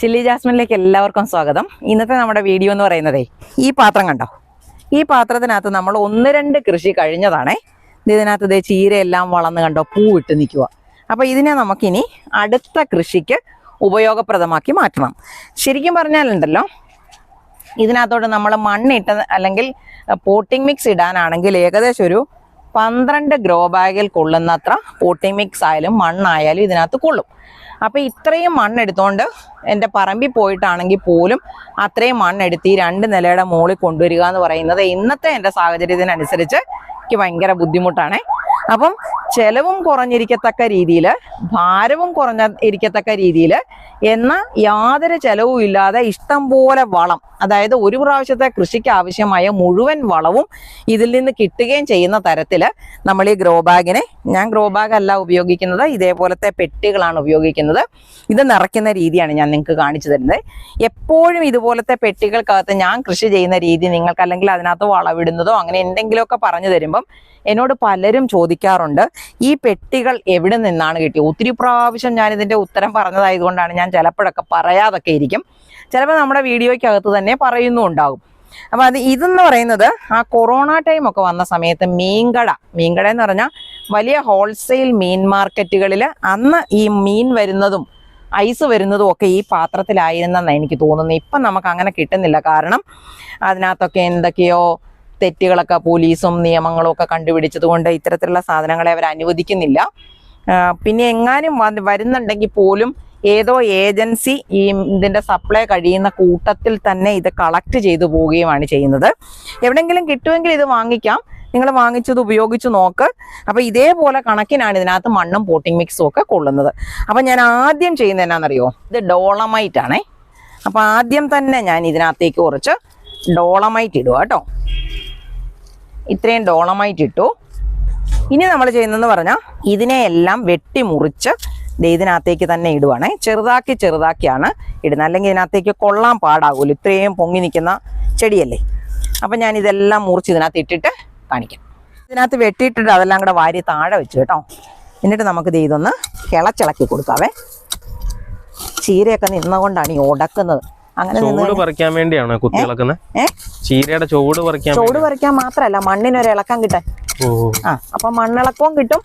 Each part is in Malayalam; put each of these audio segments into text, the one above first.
ചില്ലി ജാസ്മിനിലേക്ക് എല്ലാവർക്കും സ്വാഗതം. ഇന്നത്തെ നമ്മുടെ വീഡിയോ എന്ന് പറയുന്നതേ ഈ പാത്രം കണ്ടോ, ഈ പാത്രത്തിനകത്ത് നമ്മൾ 1-2 കൃഷി കഴിഞ്ഞതാണേ. ഇതിനകത്ത് ചീരയെല്ലാം വളർന്ന് കണ്ടോ, പൂവിട്ട് നിൽക്കുക. അപ്പോൾ ഇതിനെ നമുക്കിനി അടുത്ത കൃഷിക്ക് ഉപയോഗപ്രദമാക്കി മാറ്റണം. ശരിക്കും പറഞ്ഞാലുണ്ടല്ലോ, ഇതിനകത്തോട്ട് നമ്മൾ മണ്ണിട്ട് അല്ലെങ്കിൽ പോട്ടിംഗ് മിക്സ് ഇടാനാണെങ്കിൽ ഏകദേശം ഒരു 12 ഗ്രോ ബാഗിൽ കൊള്ളുന്നത്ര പോട്ടിംഗ് മിക്സ് ആയാലും മണ്ണായാലും ഇതിനകത്ത് കൊള്ളും. അപ്പോൾ ഇത്രയും മണ്ണെടുത്തോണ്ട് എൻ്റെ പറമ്പിൽ പോയിട്ടാണെങ്കിൽ പോലും അത്രയും മണ്ണെടുത്ത് ഈ 2 നിലയുടെ മുകളിൽ കൊണ്ടുവരിക എന്ന് പറയുന്നത് ഇന്നത്തെ എൻ്റെ സാഹചര്യത്തിനനുസരിച്ച് എനിക്ക് ഭയങ്കര ബുദ്ധിമുട്ടാണ്. അപ്പം ചെലവും കുറഞ്ഞിരിക്കത്തക്ക രീതിയിൽ, ഭാരവും ഇരിക്കത്തക്ക രീതിയിൽ, എന്നാൽ യാതൊരു ചെലവും ഇല്ലാതെ ഇഷ്ടം പോലെ വളം, അതായത് ഒരു പ്രാവശ്യത്തെ കൃഷിക്ക് ആവശ്യമായ മുഴുവൻ വളവും ഇതിൽ നിന്ന് കിട്ടുകയും ചെയ്യുന്ന തരത്തിൽ നമ്മൾ ഈ ഗ്രോ ബാഗിനെ, ഞാൻ ഗ്രോ ബാഗ് അല്ല ഉപയോഗിക്കുന്നത്, ഇതേപോലത്തെ പെട്ടികളാണ് ഉപയോഗിക്കുന്നത്. ഇത് നിറയ്ക്കുന്ന രീതിയാണ് ഞാൻ നിങ്ങൾക്ക് കാണിച്ചു തരുന്നത്. എപ്പോഴും ഇതുപോലത്തെ പെട്ടികൾക്കകത്ത് ഞാൻ കൃഷി ചെയ്യുന്ന രീതി നിങ്ങൾക്ക്, അല്ലെങ്കിൽ അതിനകത്ത് വളവിടുന്നതോ അങ്ങനെ എന്തെങ്കിലുമൊക്കെ പറഞ്ഞു തരുമ്പം എന്നോട് പലരും ചോദിക്കാറുണ്ട്, ഈ പെട്ടികൾ എവിടെ നിന്നാണ് കിട്ടിയത്? ഒത്തിരി പ്രാവശ്യം ഞാൻ ഇതിൻ്റെ ഉത്തരം പറഞ്ഞതായതുകൊണ്ടാണ് ഞാൻ ചിലപ്പോഴൊക്കെ പറയാതൊക്കെ ഇരിക്കും. ചിലപ്പോൾ നമ്മുടെ വീഡിയോയ്ക്കകത്ത് തന്നെ പറയുന്നുണ്ടാകും. അപ്പോൾ ഇതെന്ന് പറയുന്നത് ആ കൊറോണ ടൈമൊക്കെ വന്ന സമയത്ത് മീൻകട എന്ന് പറഞ്ഞാൽ വലിയ ഹോൾസെയിൽ മീൻ മാർക്കറ്റുകളിൽ അന്ന് ഈ മീൻ വരുന്നതും ഐസ് വരുന്നതും ഒക്കെ ഈ പാത്രത്തിലായിരുന്നെന്നാണ് എനിക്ക് തോന്നുന്നത്. ഇപ്പം നമുക്ക് അങ്ങനെ കിട്ടുന്നില്ല. കാരണം അതിനകത്തൊക്കെ എന്തൊക്കെയോ തെറ്റുകളൊക്കെ പോലീസും നിയമങ്ങളും ഒക്കെ കണ്ടുപിടിച്ചത് കൊണ്ട് ഇത്തരത്തിലുള്ള സാധനങ്ങളെ അവർ അനുവദിക്കുന്നില്ല. പിന്നെ എങ്ങാനും വരുന്നുണ്ടെങ്കിൽ പോലും ഏതോ ഏജൻസി ഈ ഇതിൻ്റെ സപ്ലൈ കഴിയുന്ന കൂട്ടത്തിൽ തന്നെ ഇത് കളക്ട് ചെയ്തു പോവുകയുമാണ് ചെയ്യുന്നത്. എവിടെയെങ്കിലും കിട്ടുമെങ്കിൽ ഇത് വാങ്ങിക്കാം, നിങ്ങൾ വാങ്ങിച്ചത് ഉപയോഗിച്ച് നോക്ക്. അപ്പോൾ ഇതേപോലെ കണക്കിനാണ് ഇതിനകത്ത് മണ്ണും പോട്ടിംഗ് മിക്സും ഒക്കെ കൊള്ളുന്നത്. അപ്പം ഞാൻ ആദ്യം ചെയ്യുന്നത് എന്നാണെന്നറിയോ, ഇത് ഡോളമൈറ്റ് ആണേ. അപ്പോൾ ആദ്യം തന്നെ ഞാൻ ഇതിനകത്തേക്ക് കുറച്ച് ഡോളമൈറ്റ് ഇടുക കേട്ടോ. ഇത്രയും ഡോളമൈറ്റ് ഇട്ടു. ഇനി നമ്മൾ ചെയ്യുന്നതെന്ന് പറഞ്ഞാൽ ഇതിനെയെല്ലാം വെട്ടി മുറിച്ച് ഇതിനകത്തേക്ക് തന്നെ ഇടുവാണേ. ചെറുതാക്കിയാണ് ഇടുന്നത്, അല്ലെങ്കിൽ ഇതിനകത്തേക്ക് കൊള്ളാൻ പാടാകൂല, ഇത്രയും പൊങ്ങി നിൽക്കുന്ന ചെടിയല്ലേ. അപ്പം ഞാൻ ഇതെല്ലാം മുറിച്ച് ഇതിനകത്ത് ഇട്ടിട്ട് കാണിക്കാം. ഇതിനകത്ത് വെട്ടിയിട്ടിട്ട് അതെല്ലാം കൂടെ വാരി താഴെ വെച്ച് കേട്ടോ. എന്നിട്ട് നമുക്ക് ഇതൊന്ന് കിളച്ചിളക്കി കൊടുക്കാവേ. ചീരയൊക്കെ നിന്നുകൊണ്ടാണ് ഈ ഉടക്കുന്നത്. അങ്ങനെ പറിക്കാൻ വേണ്ടിയാണ് ചീരയുടെ ചോട് പറിക്കാൻ മാത്രല്ല, മണ്ണിനൊരു ഇളക്കം കിട്ടാൻ. അപ്പൊ മണ്ണിളക്കവും കിട്ടും.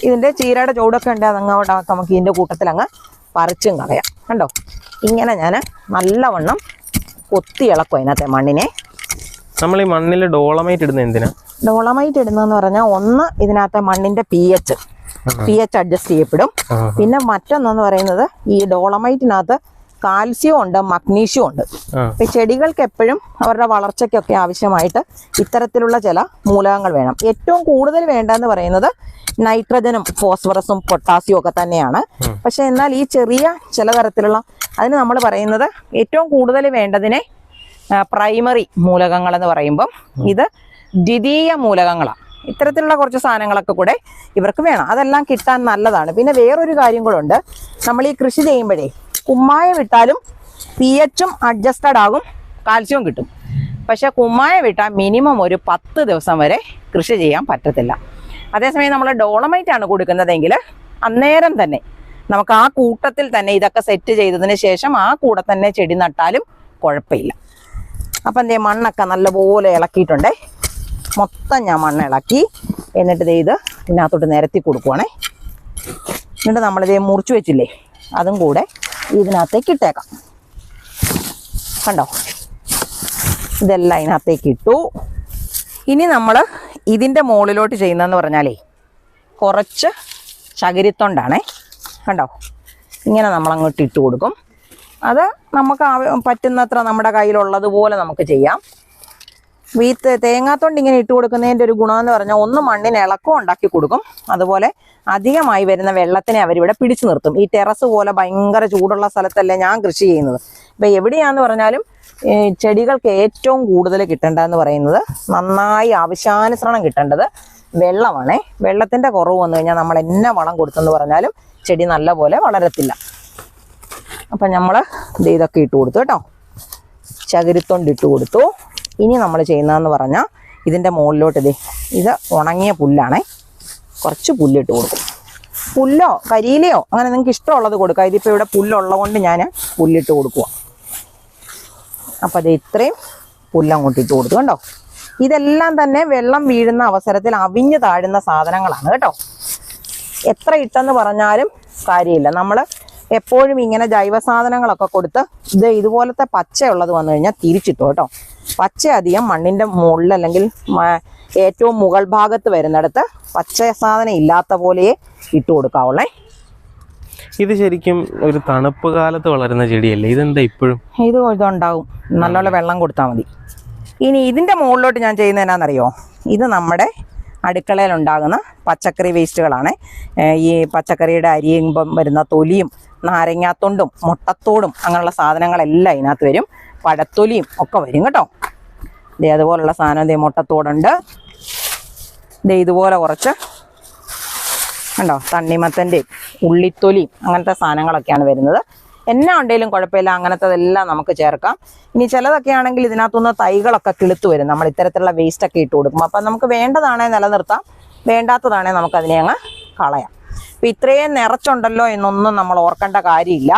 ഇതിന്റെ ചീരയുടെ ചോടൊക്കെ ഉണ്ട്, അതങ്ങോട്ട് നമുക്ക് ഇതിന്റെ കൂട്ടത്തിൽ അങ്ങ് പറിച്ചും കളയാം. കണ്ടോ, ഇങ്ങനെ ഞാൻ നല്ലവണ്ണം കൊത്തി ഇളക്കും അതിനകത്തെ മണ്ണിനെ. നമ്മൾ ഈ മണ്ണിൽ ഡോളമൈറ്റ് ഇടുന്നത് എന്തിനാ? ഡോളമൈറ്റ് ഇടുന്നതെന്ന് പറഞ്ഞാൽ ഒന്ന് ഇതിനകത്തെ മണ്ണിന്റെ പി എച്ച് അഡ്ജസ്റ്റ് ചെയ്യപ്പെടും. പിന്നെ മറ്റൊന്നെന്ന് പറയുന്നത് ഈ ഡോളമൈറ്റിനകത്ത് കാൽസ്യം ഉണ്ട്, മഗ്നീഷ്യം ഉണ്ട്. ഇപ്പൊ ചെടികൾക്ക് എപ്പോഴും അവരുടെ വളർച്ചയ്ക്കൊക്കെ ആവശ്യമായിട്ട് ഇത്തരത്തിലുള്ള ചില മൂലകങ്ങൾ വേണം. ഏറ്റവും കൂടുതൽ വേണ്ടെന്ന് പറയുന്നത് നൈട്രജനും ഫോസ്ഫറസും പൊട്ടാസ്യവും ഒക്കെ തന്നെയാണ്. പക്ഷെ എന്നാൽ ഈ ചെറിയ ചില തരത്തിലുള്ള, അതിന് നമ്മൾ പറയുന്നത് ഏറ്റവും കൂടുതൽ വേണ്ടതിനെ പ്രൈമറി മൂലകങ്ങൾ എന്ന് പറയുമ്പം ഇത് ദ്വിതീയ മൂലകങ്ങളാണ്. ഇത്തരത്തിലുള്ള കുറച്ച് സാധനങ്ങളൊക്കെ കൂടെ ഇവർക്ക് വേണം. അതെല്ലാം കിട്ടാൻ നല്ലതാണ്. പിന്നെ വേറൊരു കാര്യം കൂടെ ഉണ്ട്, നമ്മൾ ഈ കൃഷി ചെയ്യുമ്പോഴേ കുമ്മായം ഇട്ടാലും പി എച്ചും അഡ്ജസ്റ്റഡ് ആകും, കാൽസ്യവും കിട്ടും. പക്ഷെ കുമ്മായം ഇട്ടാൽ മിനിമം ഒരു 10 ദിവസം വരെ കൃഷി ചെയ്യാൻ പറ്റത്തില്ല. അതേസമയം നമ്മൾ ഡോളമൈറ്റ് ആണ് കൊടുക്കുന്നതെങ്കിൽ അന്നേരം തന്നെ നമുക്ക് ആ കൂട്ടത്തിൽ തന്നെ ഇതൊക്കെ സെറ്റ് ചെയ്തതിന് ശേഷം ആ കൂടെ തന്നെ ചെടി നട്ടാലും കുഴപ്പമില്ല. അപ്പം എന്തേ മണ്ണൊക്കെ നല്ലപോലെ ഇളക്കിയിട്ടുണ്ടേ. മൊത്തം ഞാൻ മണ്ണ് ഇളക്കി. എന്നിട്ട് ഇത് ഇതിനകത്തോട്ട് നിരത്തി കൊടുക്കുവാണേ. എന്നിട്ട് നമ്മളിതേ മുറിച്ച് വെച്ചില്ലേ, അതും കൂടെ ഇതിനകത്തേക്ക് ഇട്ടേക്കാം. കണ്ടോ, ഇതെല്ലാം ഇതിനകത്തേക്ക് ഇട്ടു. ഇനി നമ്മൾ ഇതിൻ്റെ മുകളിലോട്ട് ചെയ്യുന്നതെന്ന് പറഞ്ഞാലേ കുറച്ച് ചകിരിത്തൊണ്ടാണേ. കണ്ടോ, ഇങ്ങനെ നമ്മളങ്ങോട്ട് ഇട്ട് കൊടുക്കും. അത് നമുക്ക് പറ്റുന്നത്ര നമ്മുടെ കയ്യിലുള്ളതുപോലെ നമുക്ക് ചെയ്യാം. തേങ്ങാത്തൊണ്ട് ഇങ്ങനെ ഇട്ട് കൊടുക്കുന്നതിൻ്റെ ഒരു ഗുണമെന്ന് പറഞ്ഞാൽ ഒന്ന് മണ്ണിന് ഇളക്കം ഉണ്ടാക്കി കൊടുക്കും, അതുപോലെ അധികമായി വരുന്ന വെള്ളത്തിനെ അവരിവിടെ പിടിച്ചു നിർത്തും. ഈ ടെറസ് പോലെ ഭയങ്കര ചൂടുള്ള സ്ഥലത്തല്ലേ ഞാൻ കൃഷി ചെയ്യുന്നത്. ഇപ്പം എവിടെയാന്ന് പറഞ്ഞാലും ചെടികൾക്ക് ഏറ്റവും കൂടുതൽ കിട്ടേണ്ടതെന്ന് പറയുന്നത്, നന്നായി ആവശ്യാനുസരണം കിട്ടേണ്ടത് വെള്ളമാണേ. വെള്ളത്തിൻ്റെ കുറവ് വന്നു കഴിഞ്ഞാൽ നമ്മൾ എന്നെ വളം കൊടുത്തെന്ന് പറഞ്ഞാലും ചെടി നല്ല പോലെ വളരത്തില്ല. അപ്പം നമ്മൾ ഇതൊക്കെ ഇട്ട് കൊടുത്തു കേട്ടോ, ചകിരിത്തൊണ്ട് ഇട്ട് കൊടുത്തു. ഇനി നമ്മൾ ചെയ്യുന്നതെന്ന് പറഞ്ഞാൽ ഇതിൻ്റെ മുകളിലോട്ട് ഇത് ഉണങ്ങിയ പുല്ലാണേ, കുറച്ച് പുല്ലിട്ട് കൊടുക്കും. പുല്ലോ കരിയിലയോ അങ്ങനെ നിങ്ങൾക്ക് ഇഷ്ടമുള്ളത് കൊടുക്കുക. ഇതിപ്പോൾ ഇവിടെ പുല്ലുള്ളത് കൊണ്ട് ഞാൻ പുല്ലിട്ട് കൊടുക്കുക. അപ്പം അത് ഇത്രയും പുല്ലങ്ങോട്ട് ഇട്ട് കൊടുത്തു. കണ്ടോ, ഇതെല്ലാം തന്നെ വെള്ളം വീഴുന്ന അവസരത്തിൽ അവിഞ്ഞു താഴുന്ന സാധനങ്ങളാണ് കേട്ടോ. എത്ര ഇട്ടെന്ന് പറഞ്ഞാലും കാര്യമില്ല. നമ്മൾ എപ്പോഴും ഇങ്ങനെ ജൈവ സാധനങ്ങളൊക്കെ കൊടുത്ത് ഇതുപോലത്തെ പച്ചയുള്ളത് വന്നു കഴിഞ്ഞാൽ തിരിച്ചിട്ടു കേട്ടോ. പച്ച അധികം മണ്ണിൻ്റെ മുകളിൽ അല്ലെങ്കിൽ ഏറ്റവും മുകൾ ഭാഗത്ത് വരുന്നിടത്ത് പച്ച സാധനം ഇല്ലാത്ത പോലെയേ ഇട്ട് കൊടുക്കാവുള്ളേ. ഇത് ശരിക്കും ഒരു തണുപ്പ് കാലത്ത് വളരുന്ന ചെടിയല്ലേ, ഇതെന്താ ഇപ്പോഴും? ഇതുണ്ടാവും, നല്ലോണം വെള്ളം കൊടുത്താൽ മതി. ഇനി ഇതിൻ്റെ മുകളിലോട്ട് ഞാൻ ചെയ്യുന്നത് എന്നാണെന്നറിയോ, ഇത് നമ്മുടെ അടുക്കളയിലുണ്ടാകുന്ന പച്ചക്കറി വേസ്റ്റുകളാണ്. ഈ പച്ചക്കറിയുടെ അരിയുമ്പം വരുന്ന തൊലിയും നാരങ്ങാത്തൊണ്ടും മുട്ടത്തോടും അങ്ങനെയുള്ള സാധനങ്ങളെല്ലാം ഇതിനകത്ത് വരും. പഴത്തൊലിയും ഒക്കെ വരും കേട്ടോ. അതുപോലുള്ള സാധനം മുട്ടത്തോടുണ്ട്. ഇതുപോലെ കുറച്ച് കണ്ടോ, തണ്ണിമത്തൻ്റെയും ഉള്ളിത്തൊലിയും അങ്ങനത്തെ സാധനങ്ങളൊക്കെയാണ് വരുന്നത്. എന്നാ ഉണ്ടെങ്കിലും കുഴപ്പമില്ല, അങ്ങനത്തതെല്ലാം നമുക്ക് ചേർക്കാം. ഇനി ചിലതൊക്കെ ആണെങ്കിൽ ഇതിനകത്തുനിന്ന് തൈകളൊക്കെ കിളുത്ത് വരും നമ്മൾ ഇത്തരത്തിലുള്ള വേസ്റ്റൊക്കെ ഇട്ട് കൊടുക്കും. അപ്പം നമുക്ക് വേണ്ടതാണേ നിലനിർത്താം, വേണ്ടാത്തതാണേ നമുക്കതിനെ അങ്ങ് കളയാം. അപ്പം ഇത്രയും നിറച്ചുണ്ടല്ലോ എന്നൊന്നും നമ്മൾ ഓർക്കേണ്ട കാര്യമില്ല.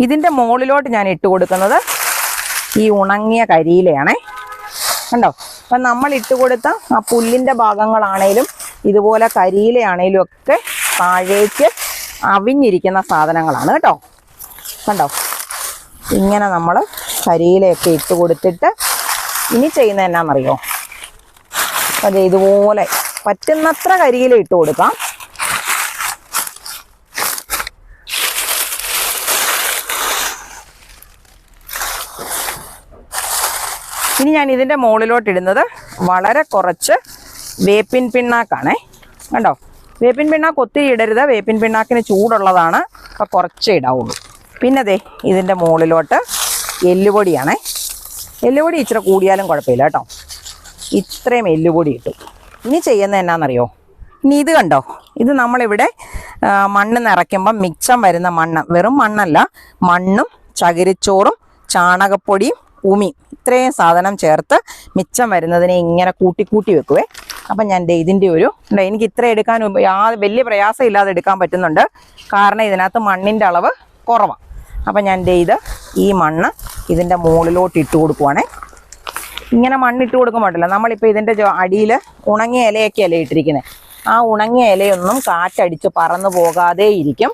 ഇതിൻ്റെ മുകളിലോട്ട് ഞാൻ ഇട്ട് കൊടുക്കുന്നത് ഈ ഉണങ്ങിയ കരിയിലയാണേ. കണ്ടോ, അപ്പം നമ്മൾ ഇട്ട് കൊടുത്ത ആ പുല്ലിൻ്റെ ഭാഗങ്ങളാണേലും ഇതുപോലെ കരിയിലയാണേലും ഒക്കെ താഴേക്ക് അവിഞ്ഞിരിക്കുന്ന സാധനങ്ങളാണ് കേട്ടോ. കണ്ടോ, ഇങ്ങനെ നമ്മൾ കരിയിലയൊക്കെ ഇട്ട് കൊടുത്തിട്ട് ഇനി ചെയ്യുന്നത് എന്നാണെന്നറിയോ, അത് ഇതുപോലെ പറ്റുന്നത്ര കരിയില ഇട്ട് കൊടുക്കാം. ഇനി ഞാൻ ഇതിൻ്റെ മുകളിലോട്ട് ഇടുന്നത് വളരെ കുറച്ച് വേപ്പിൻ പിണ്ണാക്കാണേ. കണ്ടോ, വേപ്പിൻ പിണ്ണാക്ക് ഒത്തിരി ഇടരുത്, വേപ്പിൻ പിണ്ണാക്കിന് ചൂടുള്ളതാണ്, അപ്പോൾ കുറച്ചേ ഇടാവുള്ളൂ. പിന്നെ ദേ ഇതിൻ്റെ മുകളിലോട്ട് എല്ലുപൊടിയാണേ. എല്ലുപൊടി ഇച്ചിരി കൂടിയാലും കുഴപ്പമില്ല കേട്ടോ. ഇത്രയും എല്ലുപൊടി ഇട്ടു. ഇനി ചെയ്യുന്നത് എന്നാണെന്നറിയോ, ഇനി ഇത് കണ്ടോ, ഇത് നമ്മളിവിടെ മണ്ണ് നിറയ്ക്കുമ്പം മിച്ചം വരുന്ന മണ്ണ്, വെറും മണ്ണല്ല, മണ്ണും ചകിരിച്ചോറും ചാണകപ്പൊടിയും ഉമിയും ഇത്രയും സാധനം ചേർത്ത് മിച്ചം വരുന്നതിനെ ഇങ്ങനെ കൂട്ടി വെക്കുവേ. അപ്പം ഞാൻ ഇതിൻ്റെ എനിക്ക് ഇത്ര എടുക്കാൻ വലിയ പ്രയാസം ഇല്ലാതെ എടുക്കാൻ പറ്റുന്നുണ്ട്, കാരണം ഇതിനകത്ത് മണ്ണിൻ്റെ അളവ് കുറവാണ്. അപ്പം ഞാൻ ഈ മണ്ണ് ഇതിൻ്റെ മുകളിലോട്ട് ഇട്ട് കൊടുക്കുവാണേ. ഇങ്ങനെ മണ്ണിട്ട് കൊടുക്കുമ്പോൾ ഉണ്ടല്ലോ, നമ്മളിപ്പോൾ ഇതിൻ്റെ അടിയിൽ ഉണങ്ങിയ ഇലയൊക്കെയല്ലേ ഇട്ടിരിക്കുന്നത്, ആ ഉണങ്ങിയ ഇലയൊന്നും കാറ്റടിച്ച് പറന്നു പോകാതെ ഇരിക്കും.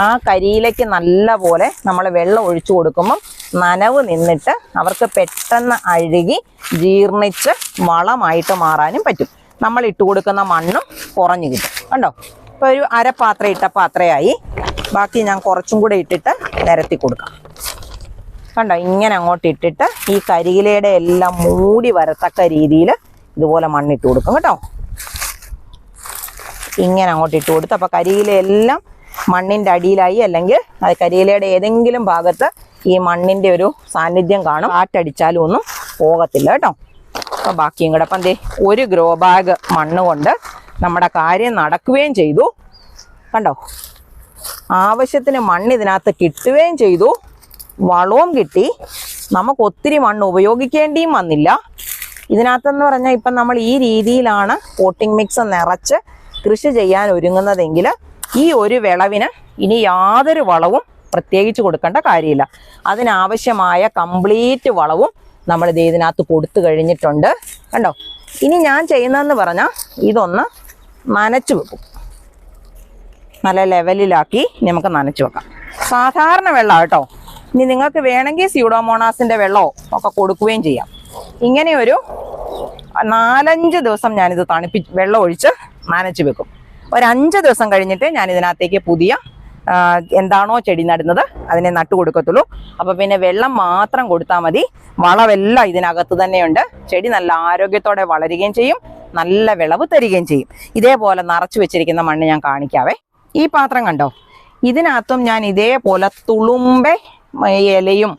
ആ കരിയിലേക്ക് നല്ല പോലെ നമ്മൾ വെള്ളം ഒഴിച്ചു കൊടുക്കുമ്പം നനവ് നിന്നിട്ട് അവർക്ക് പെട്ടെന്ന് അഴുകി ജീർണിച്ച് വളമായിട്ട് മാറാനും പറ്റും. നമ്മൾ ഇട്ട് കൊടുക്കുന്ന മണ്ണും കുറഞ്ഞു കിട്ടും. കണ്ടോ, ഇപ്പോൾ ഒരു അരപ്പാത്രം ഇട്ടപ്പോൾ അത്രയായി. ബാക്കി ഞാൻ കുറച്ചും കൂടെ ഇട്ടിട്ട് നിരത്തി കൊടുക്കാം. കണ്ടോ, ഇങ്ങനെ അങ്ങോട്ട് ഇട്ടിട്ട് ഈ കരിയിലയുടെ എല്ലാം മൂടി വരത്തക്ക രീതിയിൽ ഇതുപോലെ മണ്ണിട്ട് കൊടുക്കും കേട്ടോ. ഇങ്ങനെ അങ്ങോട്ട് ഇട്ട് കൊടുത്ത് അപ്പോൾ കരിയിലയെല്ലാം മണ്ണിൻ്റെ അടിയിലായി, അല്ലെങ്കിൽ അത് കരിയിലയുടെ ഏതെങ്കിലും ഭാഗത്ത് ഈ മണ്ണിൻ്റെ ഒരു സാന്നിധ്യം കാണും, കാറ്റടിച്ചാലും ഒന്നും പോകത്തില്ല കേട്ടോ. അപ്പോൾ ബാക്കിയും കൂടെ അപ്പം ഒരു ഗ്രോ ബാഗ് മണ്ണ് കൊണ്ട് നമ്മുടെ കാര്യം നടക്കുകയും ചെയ്തു. കണ്ടോ, ആവശ്യത്തിന് മണ്ണ് ഇതിനകത്ത് കിട്ടുകയും ചെയ്തു, വളവും കിട്ടി, നമുക്ക് ഒത്തിരി മണ്ണ് ഉപയോഗിക്കേണ്ടിയും വന്നില്ല. ഇതിനകത്തെന്ന് പറഞ്ഞാൽ ഇപ്പം നമ്മൾ ഈ രീതിയിലാണ് പോട്ടിംഗ് മിക്സ് നിറച്ച് കൃഷി ചെയ്യാൻ ഒരുങ്ങുന്നതെങ്കിൽ ഈ ഒരു വിളവിന് ഇനി യാതൊരു വളവും പ്രത്യേകിച്ച് കൊടുക്കേണ്ട കാര്യമില്ല. അതിനാവശ്യമായ കംപ്ലീറ്റ് വളവും നമ്മൾ ഇതിനകത്ത് കൊടുത്തു കഴിഞ്ഞിട്ടുണ്ട്. കണ്ടോ, ഇനി ഞാൻ ചെയ്യുന്നതെന്ന് പറഞ്ഞാൽ ഇതൊന്ന് നനച്ചു വെക്കും, നല്ല ലെവലിലാക്കി നമുക്ക് നനച്ചു വെക്കാം. സാധാരണ വെള്ളം കേട്ടോ. ഇനി നിങ്ങൾക്ക് വേണമെങ്കിൽ സ്യൂഡോമോണാസിൻ്റെ വെള്ളമോ ഒക്കെ കൊടുക്കുകയും ചെയ്യാം. ഇങ്ങനെ ഒരു 4-5 ദിവസം ഞാനിത് വെള്ളം ഒഴിച്ച് നനച്ച് വെക്കും. ഒരു 5 ദിവസം കഴിഞ്ഞിട്ട് ഞാൻ ഇതിനകത്തേക്ക് പുതിയ എന്താണോ ചെടി നടുന്നത് അതിനെ നട്ടു കൊടുക്കത്തുള്ളൂ. അപ്പോൾ പിന്നെ വെള്ളം മാത്രം കൊടുത്താൽ മതി, വളമെല്ലാം ഇതിനകത്ത് തന്നെയുണ്ട്. ചെടി നല്ല ആരോഗ്യത്തോടെ വളരുകയും ചെയ്യും, നല്ല വിളവ് തരികയും ചെയ്യും. ഇതേപോലെ നിറച്ചു വെച്ചിരിക്കുന്ന മണ്ണ് ഞാൻ കാണിക്കാവേ. ഈ പാത്രം കണ്ടോ, ഇതിനകത്തും ഞാൻ ഇതേപോലെ തുളുമ്പെ ഇലയും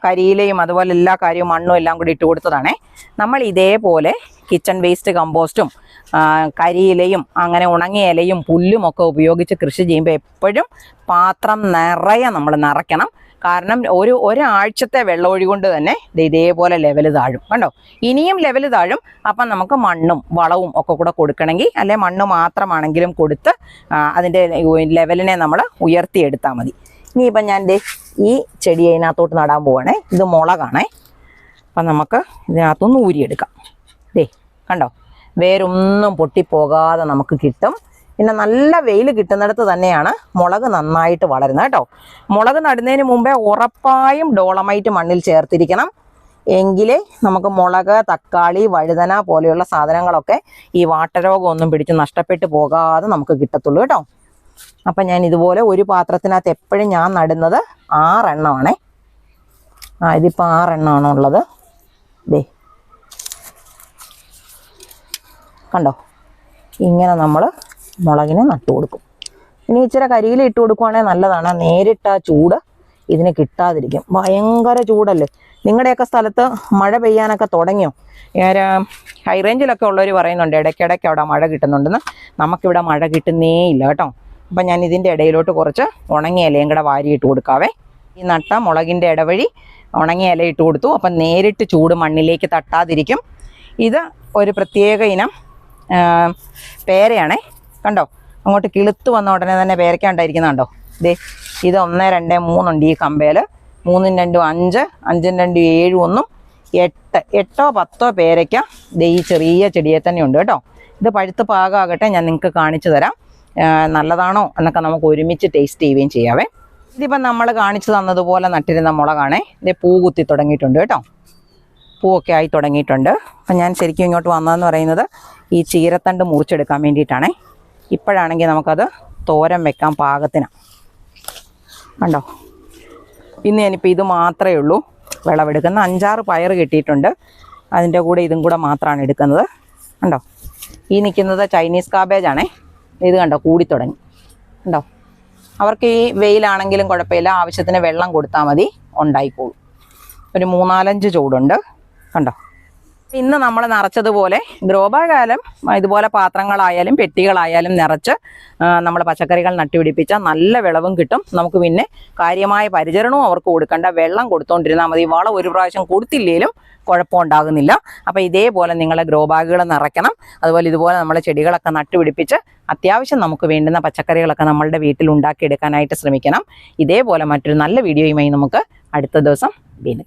കരിയിലയും അതുപോലെ എല്ലാ കാര്യവും മണ്ണും എല്ലാം കൂടി ഇട്ട് കൊടുത്തതാണേ. നമ്മൾ ഇതേപോലെ കിച്ചൺ വേസ്റ്റ് കമ്പോസ്റ്റും കരിയിലയും അങ്ങനെ ഉണങ്ങിയ ഇലയും പുല്ലും ഒക്കെ ഉപയോഗിച്ച് കൃഷി ചെയ്യുമ്പോൾ എപ്പോഴും പാത്രം നിറയെ നമ്മൾ നിറയ്ക്കണം. കാരണം ഒരാഴ്ചത്തെ വെള്ളമൊഴി കൊണ്ട് തന്നെ ഇതേപോലെ ലെവൽ താഴും. കണ്ടോ, ഇനിയും ലെവൽ താഴും. അപ്പം നമുക്ക് മണ്ണും വളവും ഒക്കെ കൂടെ കൊടുക്കണമെങ്കിൽ, അല്ലെ മണ്ണ് മാത്രമാണെങ്കിലും കൊടുത്ത് അതിൻ്റെ ലെവലിനെ നമ്മൾ ഉയർത്തിയെടുത്താൽ മതി. ഇനിയിപ്പം ഞാൻ ഈ ചെടി അതിനകത്തോട്ട് നടാൻ പോവാണേ. ഇത് മുളകാണേ. അപ്പം നമുക്ക് ഇതിനകത്തൊന്ന് ഊരിയെടുക്കാം. കണ്ടോ, വേരൊന്നും പൊട്ടിപ്പോകാതെ നമുക്ക് കിട്ടും. പിന്നെ നല്ല വെയിൽ കിട്ടുന്നിടത്ത് തന്നെയാണ് മുളക് നന്നായിട്ട് വളരുന്നത് കേട്ടോ. മുളക് നടുന്നതിന് മുമ്പേ ഉറപ്പായും ഡോളമൈറ്റ് മണ്ണിൽ ചേർത്തിരിക്കണം. എങ്കിലേ നമുക്ക് മുളക്, തക്കാളി, വഴുതന പോലെയുള്ള സാധനങ്ങളൊക്കെ ഈ വാട്ടരോഗമൊന്നും പിടിച്ച് നഷ്ടപ്പെട്ടു പോകാതെ നമുക്ക് കിട്ടത്തുള്ളൂ കേട്ടോ. അപ്പം ഞാൻ ഇതുപോലെ ഒരു പാത്രത്തിനകത്ത് എപ്പോഴും ഞാൻ നടുന്നത് 6 എണ്ണമാണേ. ഇതിപ്പോൾ 6 എണ്ണമാണ് ഉള്ളത്. കണ്ടോ, ഇങ്ങനെ നമ്മൾ മുളകിനെ നട്ടു കൊടുക്കും. ഇനി ഇച്ചിരി കരിയില ഇട്ട് കൊടുക്കുവാണെങ്കിൽ നല്ലതാണ്. നേരിട്ട് ആ ചൂട് ഇതിന് കിട്ടാതിരിക്കും. ഭയങ്കര ചൂടല്ലേ. നിങ്ങളുടെയൊക്കെ സ്ഥലത്ത് മഴ പെയ്യാനൊക്കെ തുടങ്ങിയോ? ഹൈ റേഞ്ചിലൊക്കെ ഉള്ളവർ പറയുന്നുണ്ട് ഇടയ്ക്കിടയ്ക്ക് അവിടെ മഴ കിട്ടുന്നുണ്ടെന്ന്. നമുക്കിവിടെ മഴ കിട്ടുന്നേ ഇല്ല കേട്ടോ. അപ്പം ഞാൻ ഇതിൻ്റെ ഇടയിലോട്ട് കുറച്ച് ഉണങ്ങിയ ഇലയും കൂടെ വാരിയിട്ട് കൊടുക്കാവേ. ഈ നട്ട മുളകിൻ്റെ ഇടവഴി ഉണങ്ങിയ ഇല ഇട്ട് കൊടുത്തു. അപ്പം നേരിട്ട് ചൂട് മണ്ണിലേക്ക് തട്ടാതിരിക്കും. ഇത് ഒരു പ്രത്യേക ഇനം പേരയാണേ. കണ്ടോ, അങ്ങോട്ട് കിളുത്ത് വന്ന ഉടനെ തന്നെ പേരയ്ക്കാണ്ടായിരിക്കുന്നുണ്ടോ. ഇത് 1, 2, 3 ഉണ്ട് ഈ കമ്പയിൽ. 3, 2, 5, 5, 2, 7, 1, 8, 8, 10 പേരയ്ക്ക ഈ ചെറിയ ചെടിയെ തന്നെ ഉണ്ട് കേട്ടോ. ഇത് പഴുത്ത് പാകമാകട്ടെ, ഞാൻ നിങ്ങൾക്ക് കാണിച്ചു തരാം. നല്ലതാണോ എന്നൊക്കെ നമുക്ക് ഒരുമിച്ച് ടേസ്റ്റ് ചെയ്യുകയും ചെയ്യാവേ. ഇതിപ്പം നമ്മൾ കാണിച്ചു തന്നതുപോലെ നട്ടിരുന്ന മുളകാണേ. പൂ കുത്തി തുടങ്ങിയിട്ടുണ്ട് കേട്ടോ. പൂവൊക്കെ ആയി തുടങ്ങിയിട്ടുണ്ട്. അപ്പം ഞാൻ ശരിക്കും ഇങ്ങോട്ട് വന്നതെന്ന് പറയുന്നത് ഈ ചീരത്തണ്ട് മുറിച്ചെടുക്കാൻ വേണ്ടിയിട്ടാണേ. ഇപ്പോഴാണെങ്കിൽ നമുക്കത് തോരൻ വെക്കാൻ പാകത്തിനാണ്. കണ്ടോ, ഇന്ന് ഞാനിപ്പോൾ ഇത് മാത്രമേ ഉള്ളൂ വിളവെടുക്കുന്ന. 5-6 പയർ കിട്ടിയിട്ടുണ്ട്. അതിൻ്റെ കൂടെ ഇതും കൂടെ മാത്രമാണ് എടുക്കുന്നത്. കണ്ടോ, ഈ നിൽക്കുന്നത് ചൈനീസ് കാബേജാണേ. ഇത് കണ്ടോ, കൂടി തുടങ്ങി. കണ്ടോ, അവർക്ക് ഈ വെയിലാണെങ്കിലും കുഴപ്പമില്ല, ആവശ്യത്തിന് വെള്ളം കൊടുത്താൽ മതി, ഉണ്ടായിക്കോളും. ഒരു 3-4 ചൂടുണ്ട്. കണ്ടോ, ഇന്ന് നമ്മൾ നിറച്ചതുപോലെ ഗ്രോ ബാഗായാലും ഇതുപോലെ പാത്രങ്ങളായാലും പെട്ടികളായാലും നിറച്ച് നമ്മൾ പച്ചക്കറികൾ നട്ടുപിടിപ്പിച്ചാൽ നല്ല വിളവും കിട്ടും. നമുക്ക് പിന്നെ കാര്യമായ പരിചരണവും അവർക്ക് കൊടുക്കേണ്ട. വെള്ളം കൊടുത്തുകൊണ്ടിരുന്നാൽ മതി. വളം ഒരു പ്രാവശ്യം കൊടുത്തില്ലെങ്കിലും കുഴപ്പമുണ്ടാകുന്നില്ല. അപ്പോൾ ഇതേപോലെ നിങ്ങൾ ഗ്രോ ബാഗുകൾ നിറയ്ക്കണം. അതുപോലെ ഇതുപോലെ നമ്മൾ ചെടികളൊക്കെ നട്ടുപിടിപ്പിച്ച് അത്യാവശ്യം നമുക്ക് വേണ്ടുന്ന പച്ചക്കറികളൊക്കെ നമ്മളുടെ വീട്ടിൽ ഉണ്ടാക്കിയെടുക്കാനായിട്ട് ശ്രമിക്കണം. ഇതേപോലെ മറ്റൊരു നല്ല വീഡിയോയുമായി നമുക്ക് അടുത്ത ദിവസം വീണ്ടും